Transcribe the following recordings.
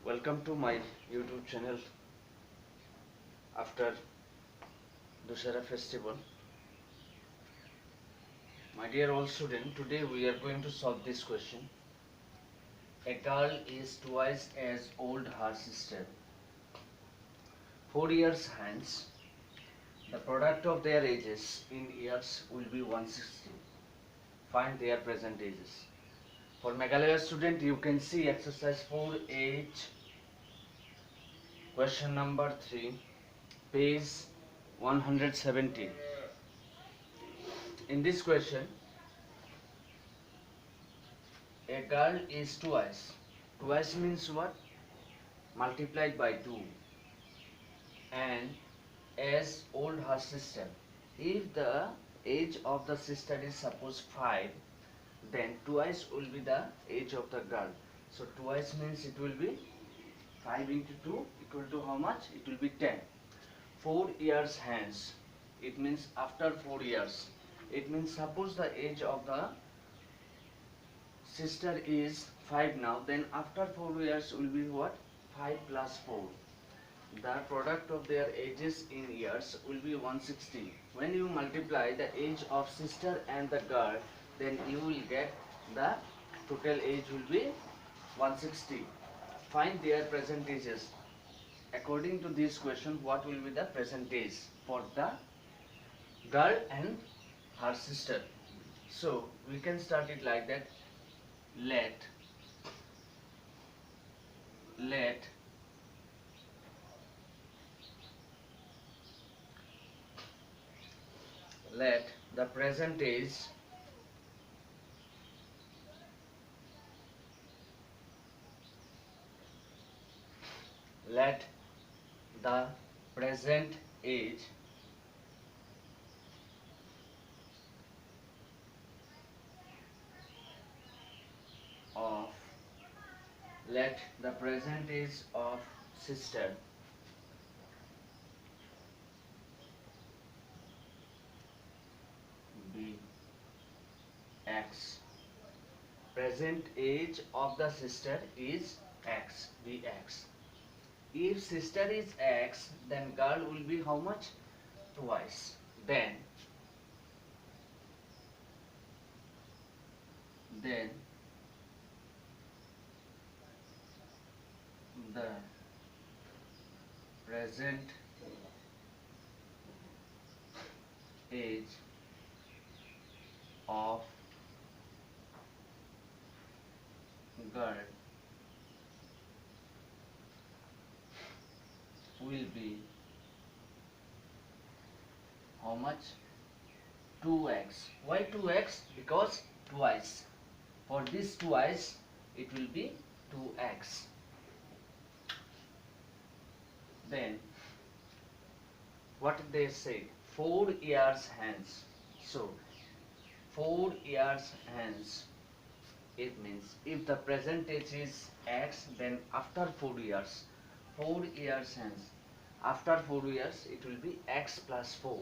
Welcome to my YouTube channel after Dussehra festival. My dear old student, today we are going to solve this question. A girl is twice as old her sister. 4 years hence, the product of their ages in years will be 160. Find their present ages. For Meghalaya student, you can see exercise 4H, question number 3, page 117. In this question, a girl is twice. Twice means what? Multiplied by 2. And as old her sister. If the age of the sister is suppose 5, then twice will be the age of the girl. So twice means it will be 5 into 2 equal to how much? It will be 10. 4 years hence. It means after 4 years. It means suppose the age of the sister is 5 now, then after 4 years will be what? 5 plus 4. The product of their ages in years will be 160. When you multiply the age of sister and the girl, then you will get the total age will be 160. Find their present ages. According to this question, what will be the present age for the girl and her sister? So we can start it like that. Let let the present age let the present age of let the present age of sister be x. Present age of the sister is x, be x. If sister is x, then girl will be how much? Twice. Then the present age of girl will be how much? 2x. Why 2x? Because twice. For this twice, it will be 2x. Then, what they say? 4 years hence. So, 4 years hence, it means if the present age is x, then after 4 years, 4 years hence, after 4 years, it will be x plus 4.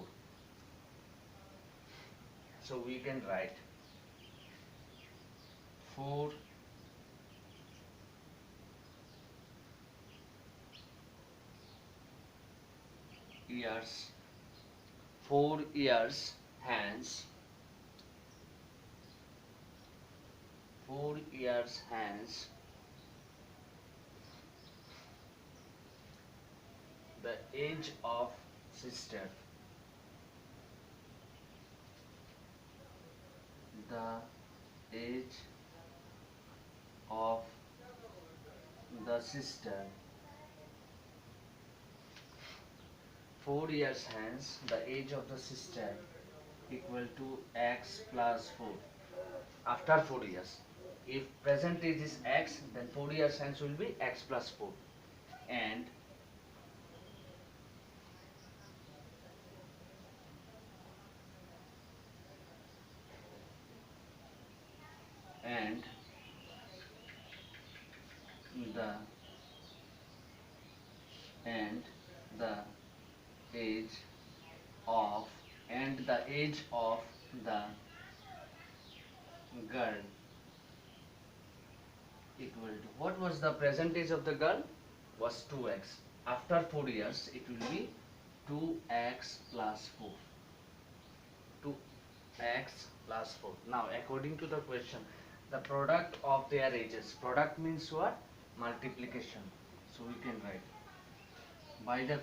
So, we can write 4 years, 4 years hence, 4 years hence, the age of sister, the age of the sister, 4 years hence, the age of the sister equal to x plus 4 after 4 years. If present age is x, then 4 years hence will be x plus 4. And the and the age of the girl equal to, what was the present age of the girl? Was 2x. After 4 years it will be 2x plus 4. 2x plus 4. Now according to the question, the product of their ages. Product means what? Multiplication. So we can write by the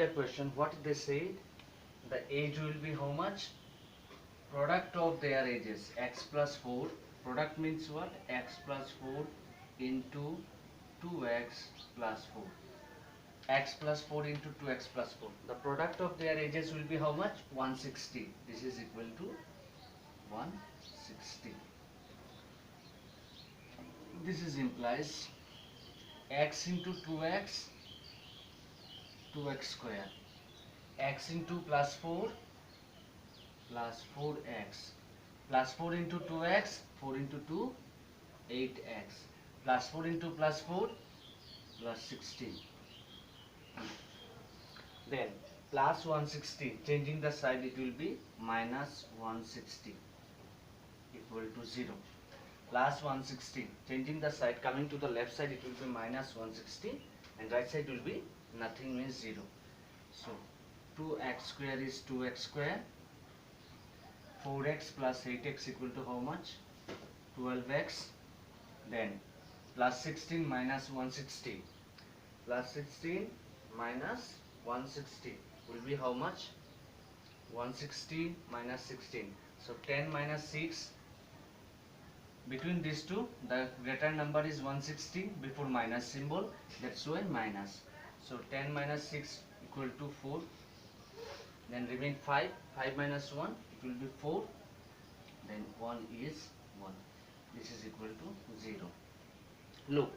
question, what they said, the age will be how much? Product of their ages, x plus 4. Product means what? X plus 4 into 2x plus 4. X plus 4 into 2x plus 4. The product of their ages will be how much? 160. This is equal to 160. This is implies x into 2x, 2x square. X into plus 4, plus 4x. Plus 4 into 2x, 4 into 2, 8x. Plus 4 into plus 4, plus 16. Then plus 160, changing the side it will be minus 160 equal to 0. Plus 160, changing the side, coming to the left side it will be minus 160 and right side will be nothing, means 0. So 2x square is 2x square. 4x plus 8x equal to how much? 12x. Then plus 16 minus 160. Plus 16 minus 160 will be how much? 160 minus 16. So 10 minus 6. Between these two, the greater number is 160 before minus symbol. That's why minus. So 10 minus 6 equal to 4. Then remain 5. 5 minus 1, it will be 4. Then 1 is 1. This is equal to 0. Look,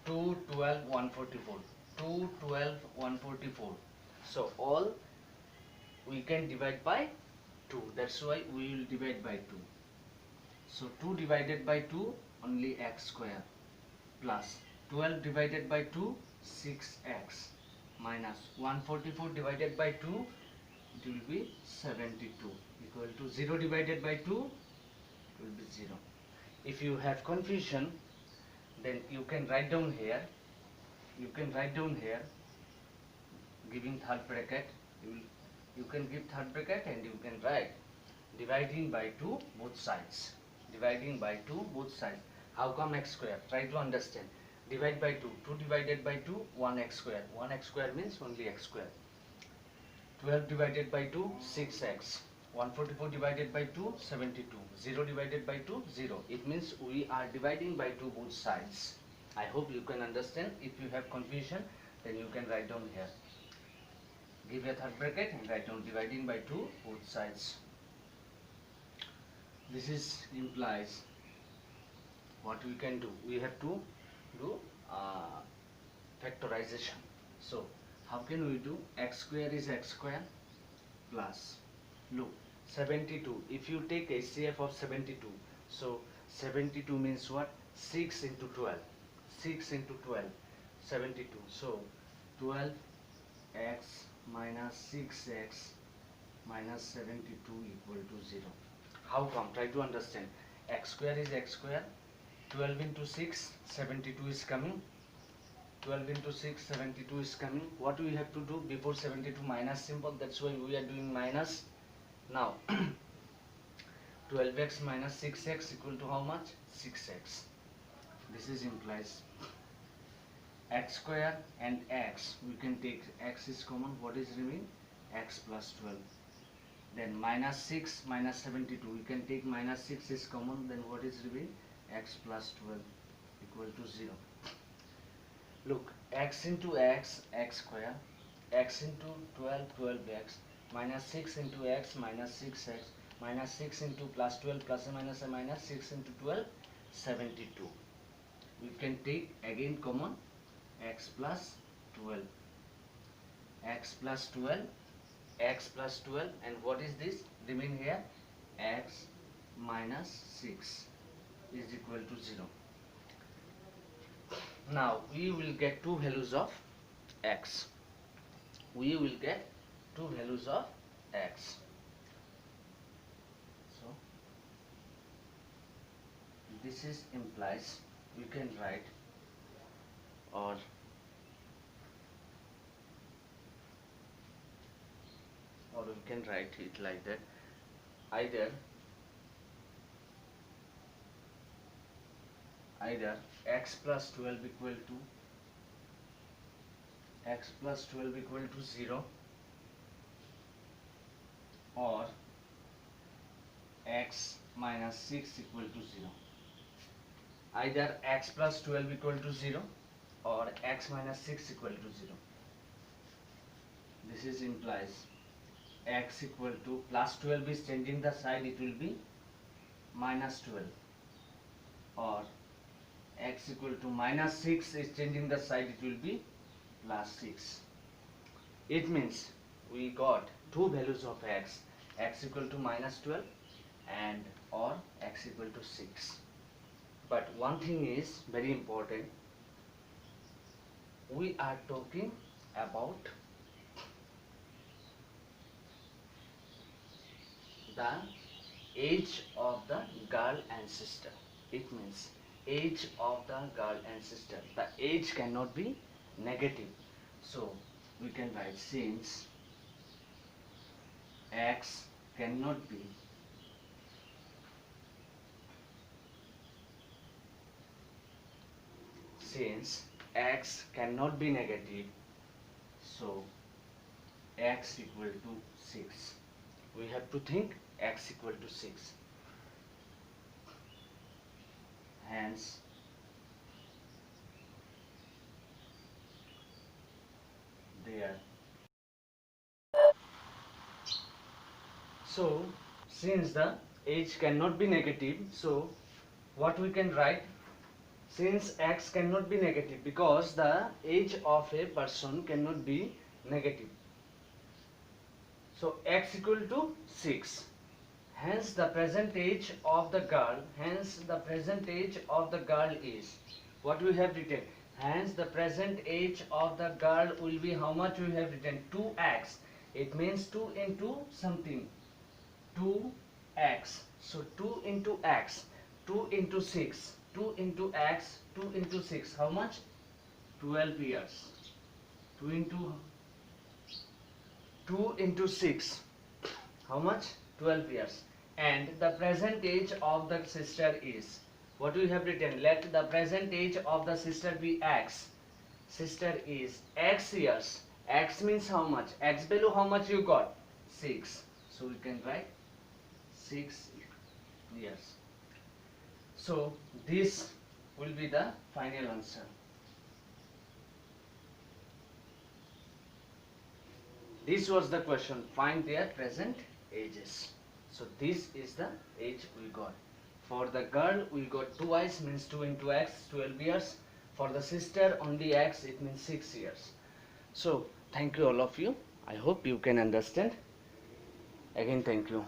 2, 12, 144. 2, 12, 144. So all we can divide by 2. That's why we will divide by 2. So 2 divided by 2, only x square, plus 12 divided by 2, 6x, minus 144 divided by 2, it will be 72, equal to 0 divided by 2, it will be 0. If you have confusion, then you can write down here, giving third bracket, you can give third bracket and you can write dividing by 2 both sides. Dividing by 2 both sides. How come x square? Try to understand. Divide by 2. 2 divided by 2, 1x square. 1x square means only x square. 12 divided by 2, 6x. 144 divided by 2, 72. 0 divided by 2, 0. It means we are dividing by 2 both sides. I hope you can understand. If you have confusion, then you can write down here. Give a third bracket and write down dividing by 2 both sides. This is implies what we can do. We have to do factorization. So how can we do? X square is x square plus, look, 72. If you take HCF of 72, so 72 means what? 6 into 12. 6 into 12, 72. So 12x minus 6x minus 72 equal to 0. How come? Try to understand. X square is x square. 12 into 6, 72 is coming. 12 into 6, 72 is coming. What we have to do? Before 72 minus symbol. That's why we are doing minus. Now 12x minus 6x equal to how much? 6x. This is implies x square and x. We can take x is common. What is remaining? X plus 12. Then minus 6 minus 72, we can take minus 6 is common, then what is remaining? X plus 12 equal to 0. Look, x into x, x square, x into 12, 12x, minus 6 into x, minus 6x, minus 6 into plus 12, plus or minus a minus 6 into 12, 72. We can take again common, x plus 12, x plus 12, x plus 12, and what is this? Remain here, x minus 6 is equal to 0. Now we will get two values of x. We will get two values of x. this is implies we can write or we can write it like that, either x plus 12 equal to 0 or x minus 6 equal to 0. Either x plus 12 equal to 0 or x minus 6 equal to 0. This is implies x equal to plus 12 is changing the side, it will be minus 12, or x equal to minus 6 is changing the side, it will be plus 6. It means we got two values of x equal to minus 12 and or x equal to 6. But one thing is very important, we are talking about the age of the girl and sister. It means age of the girl and sister. The age cannot be negative. So we can write since x cannot be negative, so x equal to 6. We have to think x equal to 6. Hence there. So since the age cannot be negative, so what we can write, since x cannot be negative, because the age of a person cannot be negative, so x equal to 6. Hence the present age of the girl, is what we have written. Hence the present age of the girl will be how much we have written, 2x. It means 2 into something, 2x. So 2 into x, 2 into 6, 2 into x, 2 into 6, how much? 12 years. 2 into 6, how much? 12 years. And the present age of the sister is, what we have written, let the present age of the sister be x. Sister is x years. X means how much? X value how much you got? 6. So we can write 6 years. So this will be the final answer. This was the question, find their present ages. So this is the age we got. For the girl we got 2x, means 2 into x, 12 years. For the sister only x, it means 6 years. So thank you all of you. I hope you can understand. Again thank you.